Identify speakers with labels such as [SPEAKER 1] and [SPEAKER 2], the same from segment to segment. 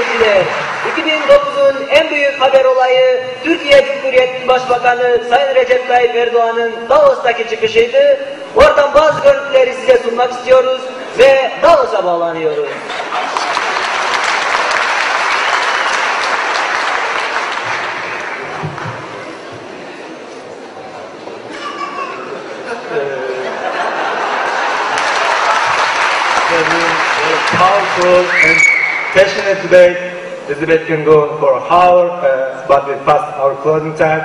[SPEAKER 1] seyirciler, 2009'un en büyük haber olayı Türkiye Cumhuriyeti Başbakanı Sayın Recep Tayyip Erdoğan'ın Davos'taki çıkışıydı. Oradan bazı görüntüleri size sunmak istiyoruz ve Davos'a bağlanıyoruz.
[SPEAKER 2] Powerful and passionate debate. This debate can go on for an hour, but we passed our closing time.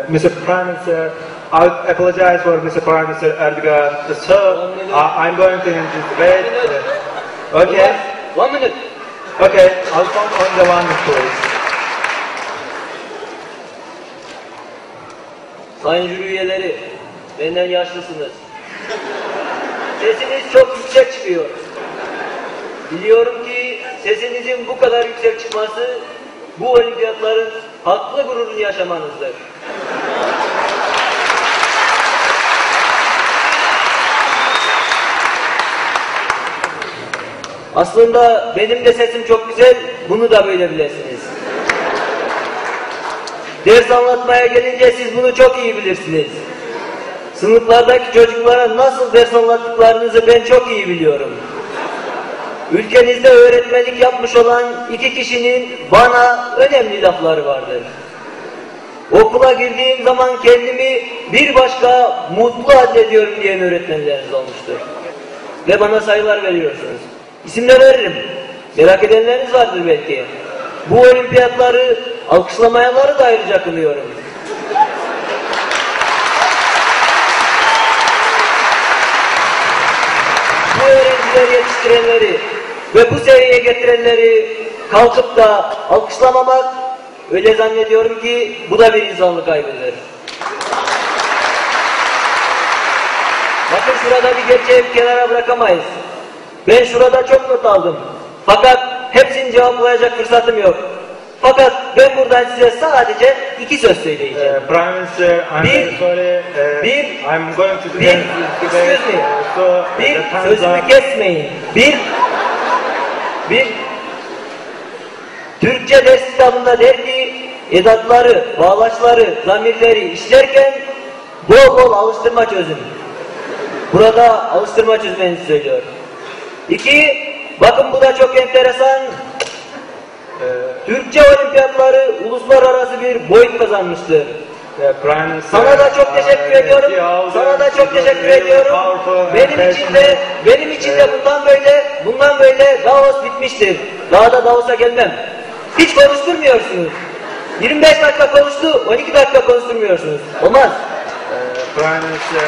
[SPEAKER 2] Mr. Prime Minister, I apologize for Mr. Prime Minister Erdogan. So, I'm going to end this debate. Okay.
[SPEAKER 1] 1 minute.
[SPEAKER 2] Okay, I'll count on the one, please.
[SPEAKER 1] Sayın jüri üyeleri, benden yaşlısınız. Sesiniz çok yüksek çıkıyor. Biliyorum ki sesinizin bu kadar yüksek çıkması bu olimpiyatların haklı gururunu yaşamanızdır. Aslında benim de sesim çok güzel, bunu da böyle bilesiniz. Ders anlatmaya gelince siz bunu çok iyi bilirsiniz. Sınıflardaki çocuklara nasıl ders anlattıklarınızı ben çok iyi biliyorum. Ülkenizde öğretmenlik yapmış olan 2 kişinin bana önemli lafları vardır. Okula girdiğim zaman kendimi bir başka mutlu addediyorum diyen öğretmenleriniz olmuştur. Ve bana sayılar veriyorsunuz. İsimler veririm. Merak edenleriniz vardır belki. Bu olimpiyatları alkışlamayanları da ayrıca kınıyorum. Bu öğrencileri yetiştirenleri ve bu seviyeye getirenleri kalkıp da alkışlamamak, öyle zannediyorum ki bu da bir insanlık kaybıdır. Bakın şurada bir gerçeği bir kenara bırakamayız. Ben şurada çok not aldım. Fakat hepsini cevaplayacak fırsatım yok. Fakat ben buradan size sadece 2 söz söyleyeceğim.
[SPEAKER 2] Prime Minister, I'm very sorry. I'm going to end this debate.
[SPEAKER 1] Sözümü kesmeyin. Türkçe ders kitabında der ki, edatları, bağlaçları, zamirleri işlerken bol bol alıştırma çözün. Burada alıştırma çözmenizi söylüyor. 2, bakın bu da çok enteresan. Türkçe olimpiyatları uluslararası bir boyut kazanmıştır. Sana da çok teşekkür ediyorum. Sana da çok teşekkür ediyorum. Benim için de bundan böyle Davos bitmiştir. Daha da Davos'a gelmem. Hiç konuşturmuyorsunuz. 25 dakika konuştu, 12 dakika konuşturmuyorsunuz. Olmaz.
[SPEAKER 2] Prime Minister,